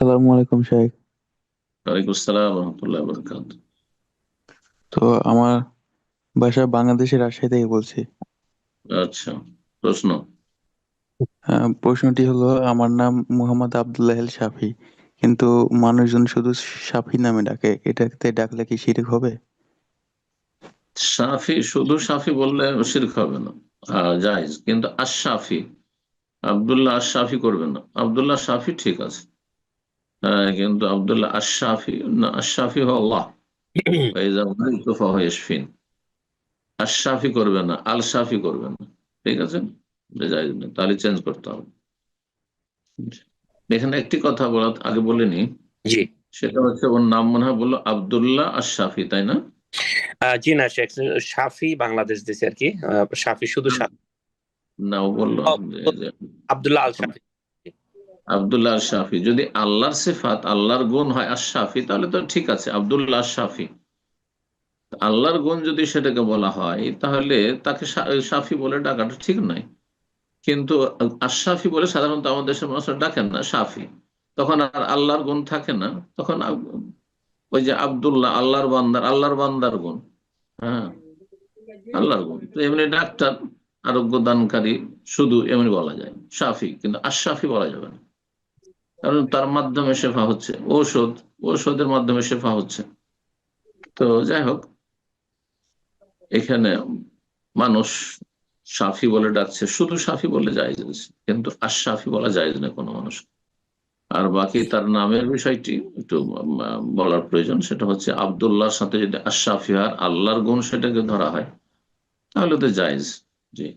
আসসালামু আলাইকুম শাহেখ। ওয়ালাইকুম আসসালাম রহমতুল্লাহ বরকাত। তো আমার বাসা বাংলাদেশের রাজশাহী থেকে বলছি। আচ্ছা, প্রশ্ন। প্রশ্নটি হলো, আমার নাম মোহাম্মদ আবদুল্লাহ আল শাফি, কিন্তু মানুষজন শুধু শাফি নামে ডাকে, এটাতে ডাকলে কি শিরক হবে? সাফি, শুধু সাফি বললে শিরক হবে না, জায়েজ। কিন্তু আশরাফি, আব্দুল্লাহ আশরাফি করবেন না। আব্দুল্লাহ শাফি ঠিক আছে, কিন্তু আব্দুল্লাহ আশরাফি না, আশরাফি হো আল্লাহ। ফাইজা মারিতু ফাহুয়া ইয়াশফিন। আশরাফি করবে না, আল শাফি করবে না। ঠিক আছে, এটা জায়েজ নেই, তাহলে চেঞ্জ করতে হবে। এখানে একটি কথা বলা আগে বলিনি, জি। সেটা হচ্ছে ওর নাম মনে হয় বললো আব্দুল্লাহ আশরাফি, তাই না? জি না শেখ, সাফি বাংলাদেশ দেশে আর কি। সাফি শুধু সাফি। না, ও বললো ও, যে আব্দুল্লাহ আল সাফি। আব্দুল্লাহ আশ শাফি। যদি আল্লাহর সিফাত, আল্লাহর গুণ হয় আশ শাফি, তাহলে তো ঠিক আছে, আব্দুল্লাহ আশ শাফি। আল্লাহর গুণ যদি সেটাকে বলা হয়, তাহলে তাকে শাফি বলে ডাকাটা ঠিক নয়। কিন্তু আশরাফি বলে সাধারণত আমাদের দেশের মানুষরা ডাকেন না, শাফি। তখন আর আল্লাহর গুণ থাকে না। তখন ওই যে আব্দুল্লাহ, আল্লাহর বান্দার গুণ। হ্যাঁ, আল্লাহর গুণ তো এমনি ডাক্তার, আরোগ্য দানকারী, শুধু এমনি বলা যায় শাফি, কিন্তু আশরাফি বলা যাবে না। কারণ তার মাধ্যমে শেফা হচ্ছে, ঔষধের মাধ্যমে শেফা হচ্ছে। তো যাই হোক, এখানে মানুষ সাফি বলে ডাকছে, শুধু সাফি বলে জায়েজ আছে, কিন্তু আশরাফি বলা জায়েজ না কোনো মানুষ। আর বাকি তার নামের বিষয়টি একটু বলার প্রয়োজন। সেটা হচ্ছে আব্দুল্লাহর সাথে যদি আশরাফি আর আল্লাহর গুণ সেটাকে ধরা হয়, তাহলে তো জায়েজ। জি।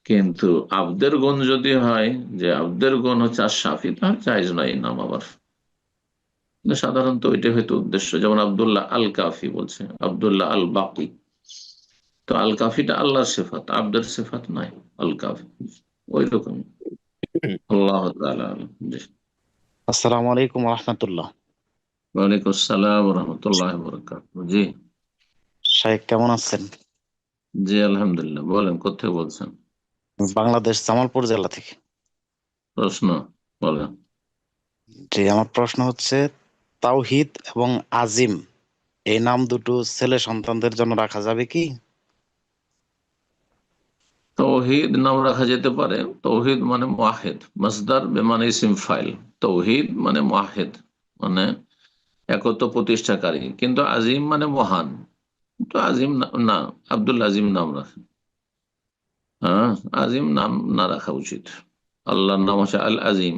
কিন্তু আব্দের গুণ যদি হয়, যে আব্দের গুণ হচ্ছে আশরাফি, তাহলে জায়েজ নয় এই নাম আবার। কিন্তু সাধারণত ওইটাই হয়তো উদ্দেশ্য, যেমন আব্দুল্লাহ আল কাফি বলছে, আব্দুল্লাহ আল বাকি। তো আল কাফিটা আল্লাহর সিফাত, আব্দের সিফাত নাই। আল কাফি ওই রকম। আল্লাহ তাআলা আ'লাম। জি। আসসালামু আলাইকুম রহমতুল্লাহ। ওয়ালাইকুম আসসালাম ওয়া রাহমাতুল্লাহি ওয়া বারাকাতুহু। জি। শাহেখ কেমন আছেন? জি, আলহামদুলিল্লাহ। বলেন, কোথেকে বলছেন? বাংলাদেশ জামালপুর জেলা থেকে। প্রশ্ন বলেন। জি, আমার প্রশ্ন হচ্ছে, তাওহিদ এবং আজিম এই নাম দুটো ছেলে সন্তানদের জন্য রাখা যাবে কি? তৌহিদ নাম রাখা যেতে পারে। তৌহিদ মানে মুয়াহিদ, মাসদার বেমানে ইসিম ফাইল। তৌহিদ মানে মুয়াহিদ, মানে একত্ব প্রতিষ্ঠাকারী। কিন্তু আজিম মানে মহান। তো আজিম না, আব্দুল আজিম নাম রাখে। হ্যাঁ, আজিম নাম না রাখা উচিত। আল্লাহর নাম হচ্ছে আল আজিম।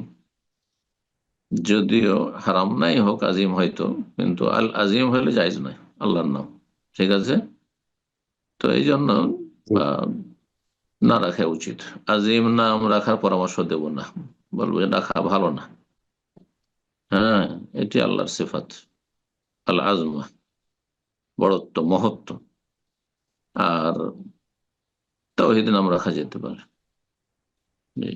যদিও হারাম নাই হোক আজিম হয়তো, কিন্তু আল আজিম হলে জায়েজ নয় আল্লাহর নাম। ঠিক আছে, তো এই জন্য আহ, না রাখা উচিত। আজিম নাম রাখার পরামর্শ দেব না, বলবো যে রাখা ভালো না। হ্যাঁ, এটি আল্লাহর সিফাত, আল আজমা, বড়ত্ব, মহত্ব। আর তাওহীদ নাম রাখা যেতে পারে। জি।